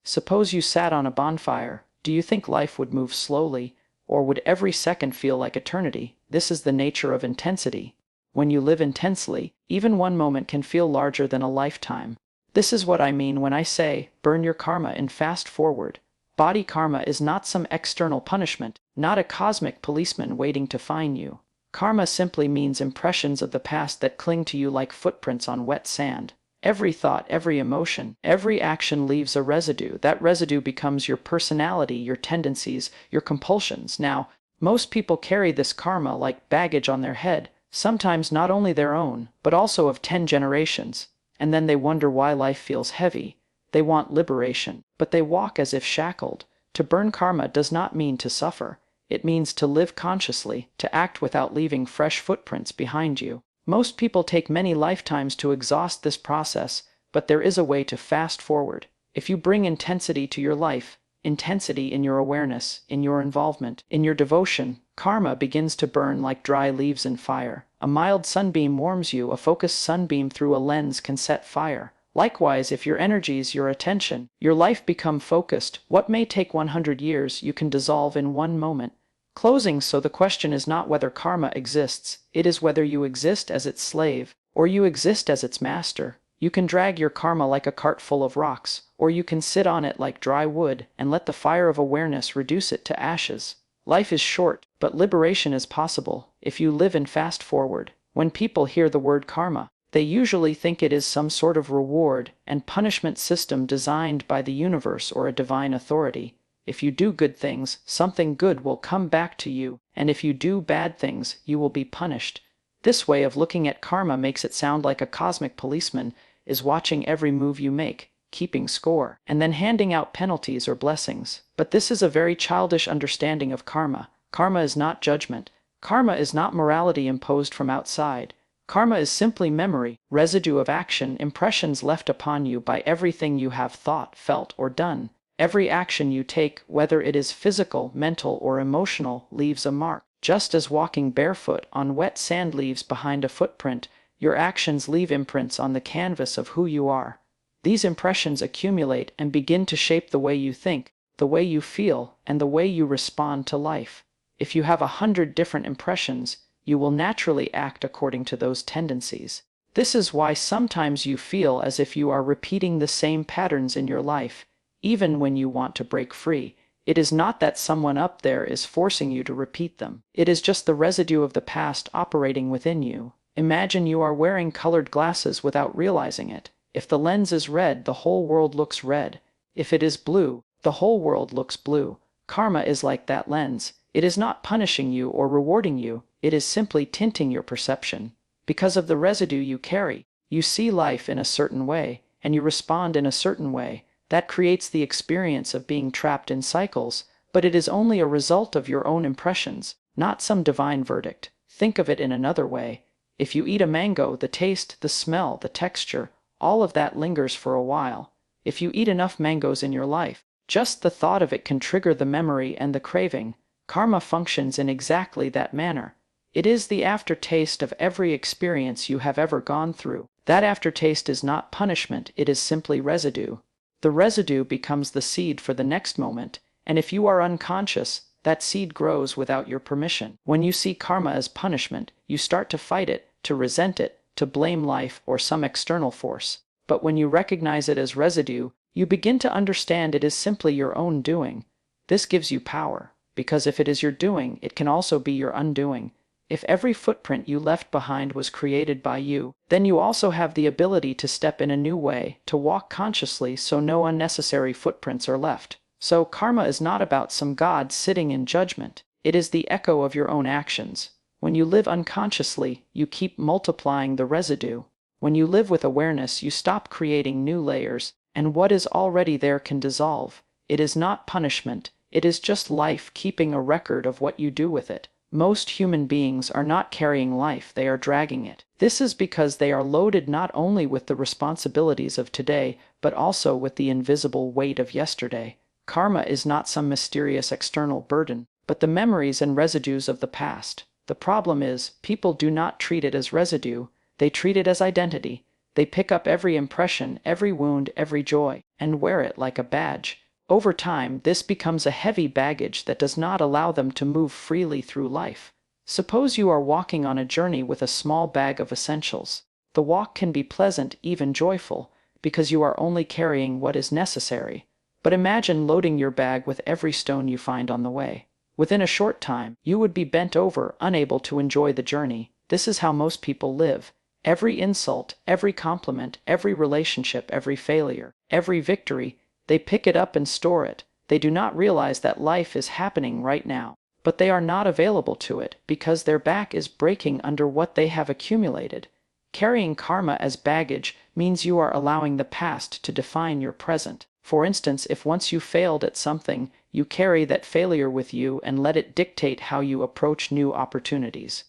Suppose you sat on a bonfire. Do you think life would move slowly, or would every second feel like eternity? This is the nature of intensity. When you live intensely, even one moment can feel larger than a lifetime. This is what I mean when I say, burn your karma and fast forward. Body karma is not some external punishment, not a cosmic policeman waiting to fine you. Karma simply means impressions of the past that cling to you like footprints on wet sand. Every thought, every emotion, every action leaves a residue. That residue becomes your personality, your tendencies, your compulsions. Now, most people carry this karma like baggage on their head, sometimes not only their own, but also of 10 generations. And then they wonder why life feels heavy. They want liberation, but they walk as if shackled. To burn karma does not mean to suffer. It means to live consciously, to act without leaving fresh footprints behind you. Most people take many lifetimes to exhaust this process, but there is a way to fast forward. If you bring intensity to your life, intensity in your awareness, in your involvement, in your devotion, karma begins to burn like dry leaves in fire. A mild sunbeam warms you, a focused sunbeam through a lens can set fire. Likewise, if your energies, your attention, your life become focused, what may take 100 years you can dissolve in one moment. Closing. So the question is not whether karma exists, it is whether you exist as its slave, or you exist as its master. You can drag your karma like a cart full of rocks, or you can sit on it like dry wood and let the fire of awareness reduce it to ashes. Life is short, but liberation is possible if you live in fast forward. When people hear the word karma, they usually think it is some sort of reward and punishment system designed by the universe or a divine authority. If you do good things, something good will come back to you, and if you do bad things, you will be punished. This way of looking at karma makes it sound like a cosmic policeman is watching every move you make, keeping score, and then handing out penalties or blessings. But this is a very childish understanding of karma. Karma is not judgment. Karma is not morality imposed from outside. Karma is simply memory, residue of action, impressions left upon you by everything you have thought, felt, or done. Every action you take, whether it is physical, mental, or emotional, leaves a mark. Just as walking barefoot on wet sand leaves behind a footprint, your actions leave imprints on the canvas of who you are. These impressions accumulate and begin to shape the way you think, the way you feel, and the way you respond to life. If you have 100 different impressions, you will naturally act according to those tendencies. This is why sometimes you feel as if you are repeating the same patterns in your life, even when you want to break free. It is not that someone up there is forcing you to repeat them. It is just the residue of the past operating within you. Imagine you are wearing colored glasses without realizing it. If the lens is red, the whole world looks red. If it is blue, the whole world looks blue. Karma is like that lens. It is not punishing you or rewarding you. It is simply tinting your perception. Because of the residue you carry, you see life in a certain way, and you respond in a certain way. That creates the experience of being trapped in cycles, but it is only a result of your own impressions, not some divine verdict. Think of it in another way. If you eat a mango, the taste, the smell, the texture, all of that lingers for a while. If you eat enough mangoes in your life, just the thought of it can trigger the memory and the craving. Karma functions in exactly that manner. It is the aftertaste of every experience you have ever gone through. That aftertaste is not punishment, it is simply residue. The residue becomes the seed for the next moment, and if you are unconscious, that seed grows without your permission. When you see karma as punishment, you start to fight it, to resent it, to blame life or some external force. But when you recognize it as residue, you begin to understand it is simply your own doing. This gives you power, because if it is your doing, it can also be your undoing. If every footprint you left behind was created by you, then you also have the ability to step in a new way, to walk consciously so no unnecessary footprints are left. So karma is not about some god sitting in judgment. It is the echo of your own actions. When you live unconsciously, you keep multiplying the residue. When you live with awareness, you stop creating new layers, and what is already there can dissolve. It is not punishment. It is just life keeping a record of what you do with it. Most human beings are not carrying life, they are dragging it. This is because they are loaded not only with the responsibilities of today, but also with the invisible weight of yesterday. Karma is not some mysterious external burden, but the memories and residues of the past. The problem is, people do not treat it as residue, they treat it as identity. They pick up every impression, every wound, every joy, and wear it like a badge. Over time, this becomes a heavy baggage that does not allow them to move freely through life. Suppose you are walking on a journey with a small bag of essentials. The walk can be pleasant, even joyful, because you are only carrying what is necessary. But imagine loading your bag with every stone you find on the way. Within a short time, you would be bent over, unable to enjoy the journey. This is how most people live. Every insult, every compliment, every relationship, every failure, every victory, they pick it up and store it. They do not realize that life is happening right now, but they are not available to it because their back is breaking under what they have accumulated. Carrying karma as baggage means you are allowing the past to define your present. For instance, if once you failed at something, you carry that failure with you and let it dictate how you approach new opportunities.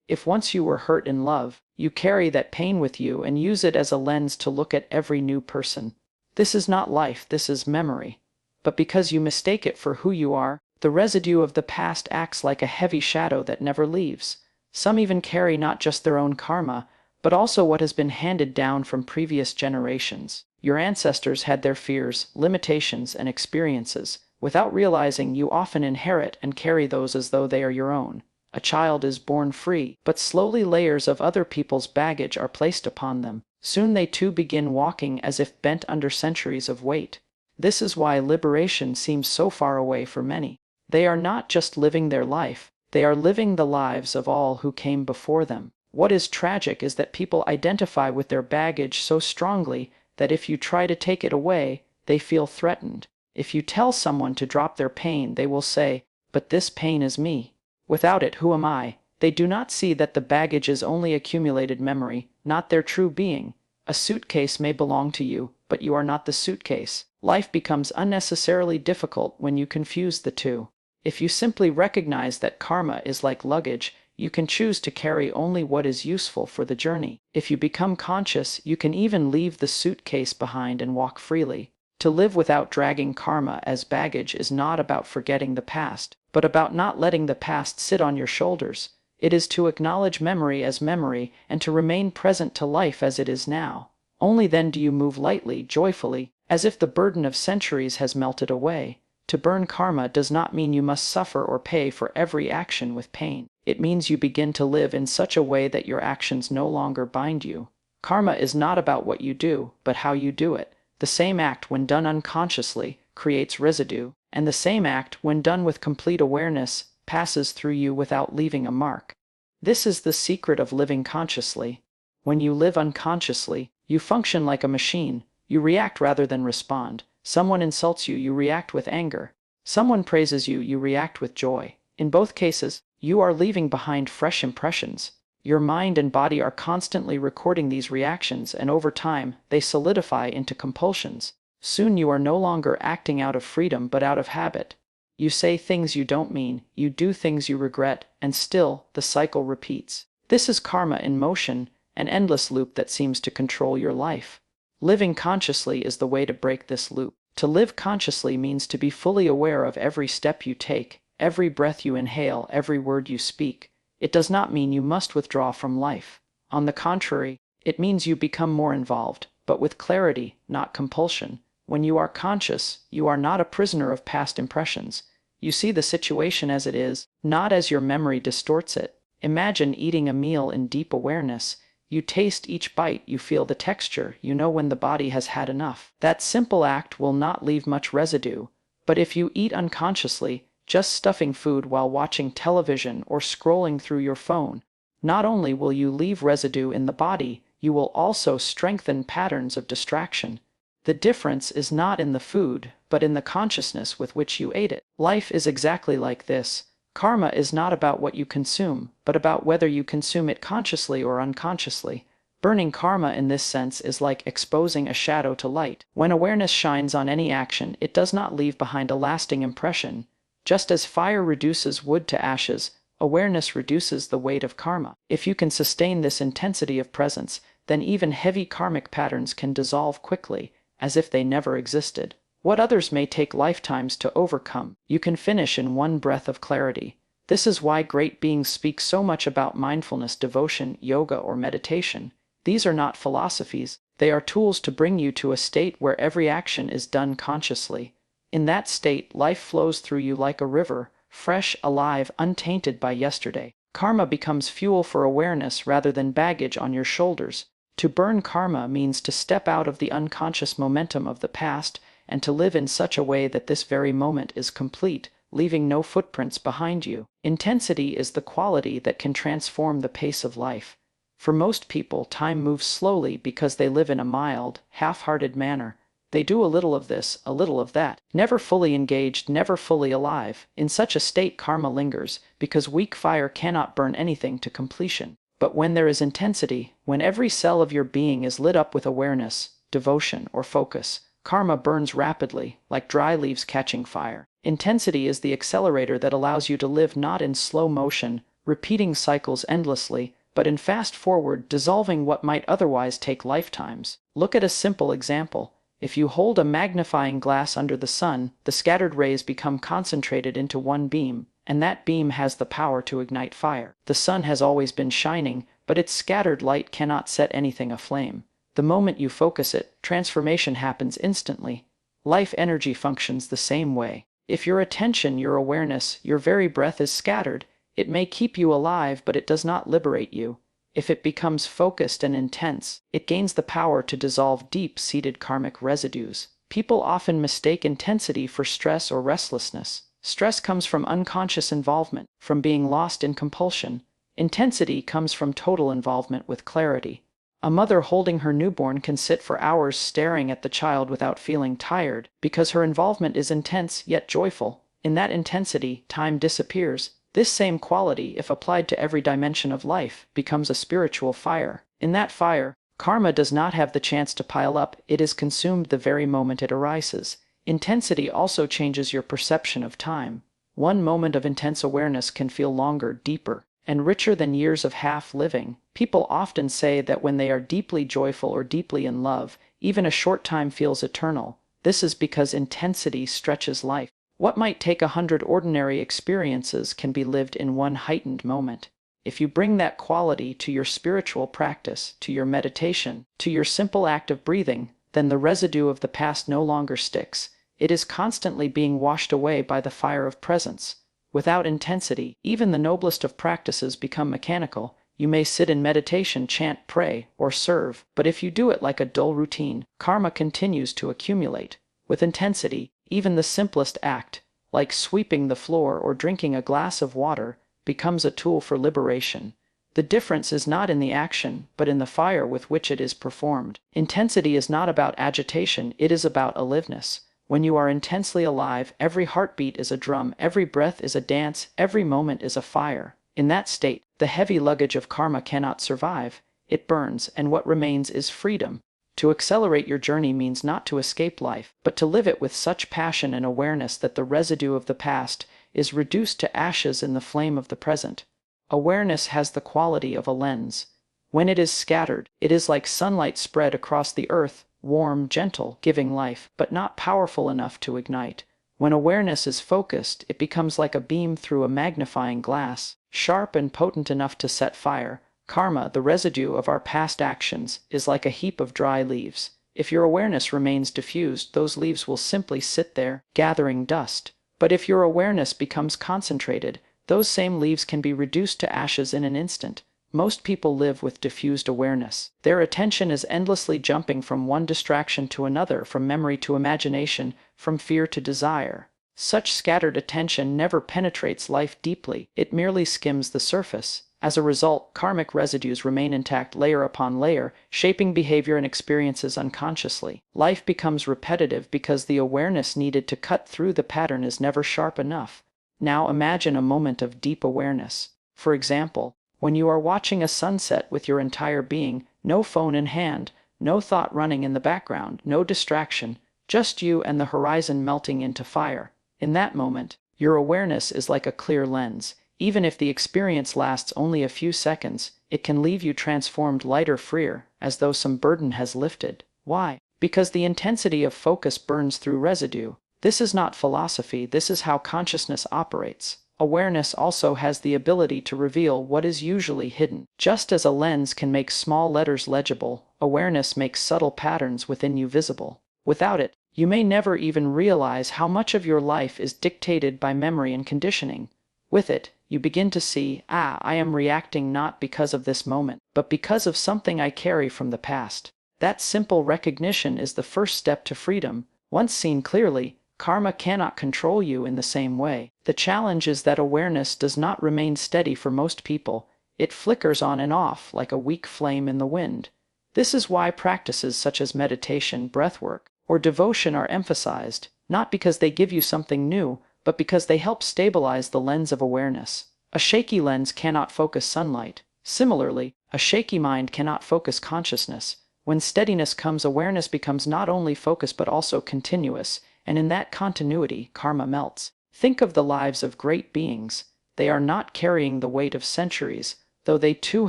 If once you were hurt in love, you carry that pain with you and use it as a lens to look at every new person. This is not life, this is memory. But because you mistake it for who you are, the residue of the past acts like a heavy shadow that never leaves. Some even carry not just their own karma, but also what has been handed down from previous generations. Your ancestors had their fears, limitations, and experiences. Without realizing, you often inherit and carry those as though they are your own. A child is born free, but slowly layers of other people's baggage are placed upon them. Soon they too begin walking as if bent under centuries of weight. This is why liberation seems so far away for many. They are not just living their life, they are living the lives of all who came before them. What is tragic is that people identify with their baggage so strongly that if you try to take it away, they feel threatened. If you tell someone to drop their pain, they will say, "But this pain is me. Without it, who am I?" They do not see that the baggage is only accumulated memory, not their true being. A suitcase may belong to you, but you are not the suitcase. Life becomes unnecessarily difficult when you confuse the two. If you simply recognize that karma is like luggage, you can choose to carry only what is useful for the journey. If you become conscious, you can even leave the suitcase behind and walk freely. To live without dragging karma as baggage is not about forgetting the past, but about not letting the past sit on your shoulders. It is to acknowledge memory as memory and to remain present to life as it is now. Only then do you move lightly, joyfully, as if the burden of centuries has melted away. To burn karma does not mean you must suffer or pay for every action with pain. It means you begin to live in such a way that your actions no longer bind you. Karma is not about what you do, but how you do it. The same act, when done unconsciously, creates residue, and the same act, when done with complete awareness, passes through you without leaving a mark. This is the secret of living consciously. When you live unconsciously, you function like a machine. You react rather than respond. Someone insults you, you react with anger. Someone praises you, you react with joy. In both cases, you are leaving behind fresh impressions. Your mind and body are constantly recording these reactions, and over time, they solidify into compulsions. Soon you are no longer acting out of freedom but out of habit. You say things you don't mean, you do things you regret, and still, the cycle repeats. This is karma in motion, an endless loop that seems to control your life. Living consciously is the way to break this loop. To live consciously means to be fully aware of every step you take, every breath you inhale, every word you speak. It does not mean you must withdraw from life. On the contrary, it means you become more involved, but with clarity, not compulsion. When you are conscious, you are not a prisoner of past impressions. You see the situation as it is, not as your memory distorts it. Imagine eating a meal in deep awareness. You taste each bite, you feel the texture, you know when the body has had enough. That simple act will not leave much residue. But if you eat unconsciously, just stuffing food while watching television or scrolling through your phone, not only will you leave residue in the body, you will also strengthen patterns of distraction. The difference is not in the food, but in the consciousness with which you ate it. Life is exactly like this. Karma is not about what you consume, but about whether you consume it consciously or unconsciously. Burning karma in this sense is like exposing a shadow to light. When awareness shines on any action, it does not leave behind a lasting impression. Just as fire reduces wood to ashes, awareness reduces the weight of karma. If you can sustain this intensity of presence, then even heavy karmic patterns can dissolve quickly, as if they never existed. What others may take lifetimes to overcome, you can finish in one breath of clarity. This is why great beings speak so much about mindfulness, devotion, yoga, or meditation. These are not philosophies, They are tools to bring you to a state where every action is done consciously. In that state, life flows through you like a river, fresh, alive, untainted by yesterday. Karma becomes fuel for awareness rather than baggage on your shoulders. To burn karma means to step out of the unconscious momentum of the past and to live in such a way that this very moment is complete, leaving no footprints behind you. Intensity is the quality that can transform the pace of life. For most people, time moves slowly because they live in a mild, half-hearted manner. They do a little of this, a little of that, never fully engaged, never fully alive. In such a state, karma lingers, because weak fire cannot burn anything to completion. But when there is intensity, when every cell of your being is lit up with awareness, devotion, or focus, karma burns rapidly, like dry leaves catching fire. Intensity is the accelerator that allows you to live not in slow motion, repeating cycles endlessly, but in fast-forward, dissolving what might otherwise take lifetimes. Look at a simple example. If you hold a magnifying glass under the sun, the scattered rays become concentrated into one beam, and that beam has the power to ignite fire. The sun has always been shining, but its scattered light cannot set anything aflame. The moment you focus it, transformation happens instantly. Life energy functions the same way. If your attention, your awareness, your very breath is scattered, it may keep you alive, but it does not liberate you. If it becomes focused and intense, it gains the power to dissolve deep-seated karmic residues. People often mistake intensity for stress or restlessness. Stress comes from unconscious involvement, from being lost in compulsion. Intensity comes from total involvement with clarity. A mother holding her newborn can sit for hours staring at the child without feeling tired, because her involvement is intense yet joyful. In that intensity, time disappears. This same quality, if applied to every dimension of life, becomes a spiritual fire. In that fire, karma does not have the chance to pile up, it is consumed the very moment it arises. Intensity also changes your perception of time. One moment of intense awareness can feel longer, deeper, and richer than years of half-living. People often say that when they are deeply joyful or deeply in love, even a short time feels eternal. This is because intensity stretches life. What might take 100 ordinary experiences can be lived in one heightened moment. If you bring that quality to your spiritual practice, to your meditation, to your simple act of breathing, then the residue of the past no longer sticks. It is constantly being washed away by the fire of presence. Without intensity, even the noblest of practices become mechanical. You may sit in meditation, chant, pray, or serve, but if you do it like a dull routine, karma continues to accumulate. With intensity, even the simplest act, like sweeping the floor or drinking a glass of water, becomes a tool for liberation. The difference is not in the action, but in the fire with which it is performed. Intensity is not about agitation, it is about aliveness. When you are intensely alive, every heartbeat is a drum, every breath is a dance, every moment is a fire. In that state, the heavy luggage of karma cannot survive. It burns, and what remains is freedom. To accelerate your journey means not to escape life, but to live it with such passion and awareness that the residue of the past is reduced to ashes in the flame of the present. Awareness has the quality of a lens. When it is scattered, it is like sunlight spread across the earth, warm, gentle, giving life, but not powerful enough to ignite. When awareness is focused, it becomes like a beam through a magnifying glass, sharp and potent enough to set fire. Karma, the residue of our past actions, is like a heap of dry leaves. If your awareness remains diffused, those leaves will simply sit there, gathering dust. But if your awareness becomes concentrated, those same leaves can be reduced to ashes in an instant. Most people live with diffused awareness. Their attention is endlessly jumping from one distraction to another, from memory to imagination, from fear to desire. Such scattered attention never penetrates life deeply, it merely skims the surface. As a result, karmic residues remain intact layer upon layer, shaping behavior and experiences unconsciously. Life becomes repetitive because the awareness needed to cut through the pattern is never sharp enough. Now imagine a moment of deep awareness. For example, when you are watching a sunset with your entire being, no phone in hand, no thought running in the background, no distraction, just you and the horizon melting into fire. In that moment, your awareness is like a clear lens. Even if the experience lasts only a few seconds, it can leave you transformed lighter, freer, as though some burden has lifted. Why? Because the intensity of focus burns through residue. This is not philosophy, this is how consciousness operates. Awareness also has the ability to reveal what is usually hidden. Just as a lens can make small letters legible, awareness makes subtle patterns within you visible. Without it, you may never even realize how much of your life is dictated by memory and conditioning. With it, you begin to see, I am reacting not because of this moment, but because of something I carry from the past. That simple recognition is the first step to freedom. Once seen clearly, karma cannot control you in the same way. The challenge is that awareness does not remain steady for most people. It flickers on and off like a weak flame in the wind. This is why practices such as meditation, breathwork, or devotion are emphasized, not because they give you something new, but because they help stabilize the lens of awareness. A shaky lens cannot focus sunlight. Similarly, a shaky mind cannot focus consciousness. When steadiness comes, awareness becomes not only focused but also continuous, and in that continuity, karma melts. Think of the lives of great beings. They are not carrying the weight of centuries, though they too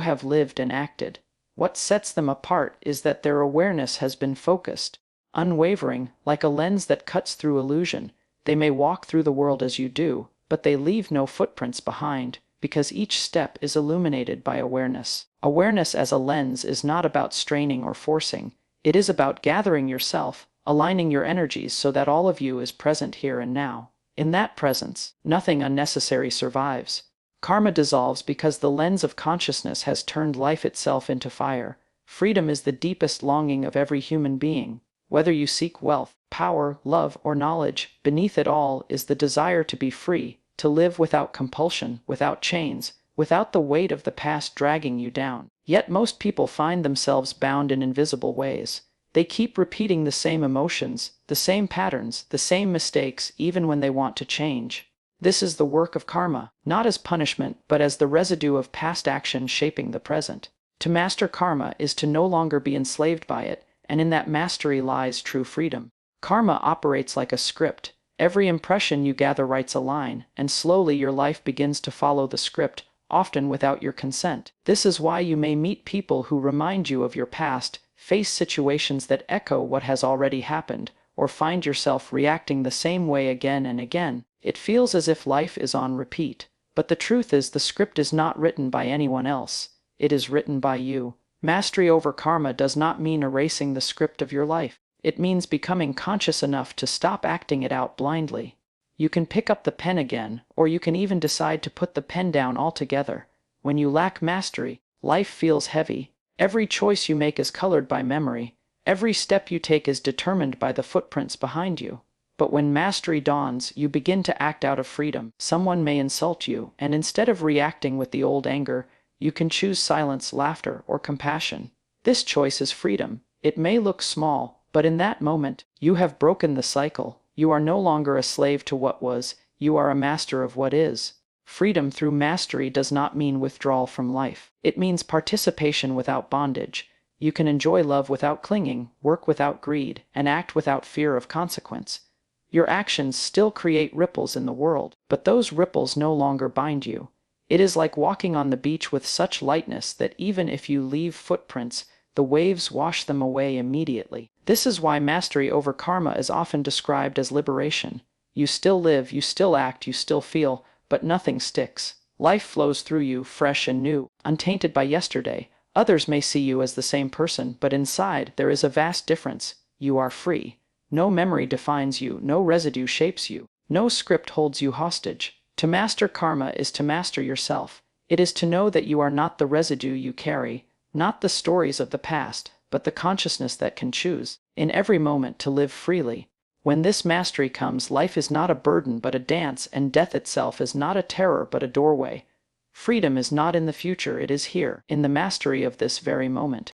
have lived and acted. What sets them apart is that their awareness has been focused, unwavering, like a lens that cuts through illusion. They may walk through the world as you do, but they leave no footprints behind, because each step is illuminated by awareness. Awareness as a lens is not about straining or forcing. It is about gathering yourself, aligning your energies so that all of you is present here and now. In that presence, nothing unnecessary survives. Karma dissolves because the lens of consciousness has turned life itself into fire. Freedom is the deepest longing of every human being. Whether you seek wealth, power, love, or knowledge, beneath it all is the desire to be free, to live without compulsion, without chains, without the weight of the past dragging you down. Yet most people find themselves bound in invisible ways. They keep repeating the same emotions, the same patterns, the same mistakes, even when they want to change. This is the work of karma, not as punishment, but as the residue of past action shaping the present. To master karma is to no longer be enslaved by it, and in that mastery lies true freedom. Karma operates like a script. Every impression you gather writes a line, and slowly your life begins to follow the script, often without your consent. This is why you may meet people who remind you of your past, face situations that echo what has already happened, or find yourself reacting the same way again and again. It feels as if life is on repeat. But the truth is, the script is not written by anyone else. It is written by you. Mastery over karma does not mean erasing the script of your life. It means becoming conscious enough to stop acting it out blindly. You can pick up the pen again, or you can even decide to put the pen down altogether. When you lack mastery, life feels heavy. Every choice you make is colored by memory. Every step you take is determined by the footprints behind you. But when mastery dawns, you begin to act out of freedom. Someone may insult you, and instead of reacting with the old anger, you can choose silence, laughter, or compassion. This choice is freedom. It may look small, but in that moment, you have broken the cycle. You are no longer a slave to what was, you are a master of what is. Freedom through mastery does not mean withdrawal from life. It means participation without bondage. You can enjoy love without clinging, work without greed, and act without fear of consequence. Your actions still create ripples in the world, but those ripples no longer bind you. It is like walking on the beach with such lightness that even if you leave footprints, the waves wash them away immediately. This is why mastery over karma is often described as liberation. You still live, you still act, you still feel, but nothing sticks. Life flows through you, fresh and new, untainted by yesterday. Others may see you as the same person, but inside there is a vast difference. You are free. No memory defines you, no residue shapes you, no script holds you hostage. To master karma is to master yourself. It is to know that you are not the residue you carry, not the stories of the past, but the consciousness that can choose, in every moment, to live freely. When this mastery comes, life is not a burden but a dance, and death itself is not a terror but a doorway. Freedom is not in the future, it is here, in the mastery of this very moment.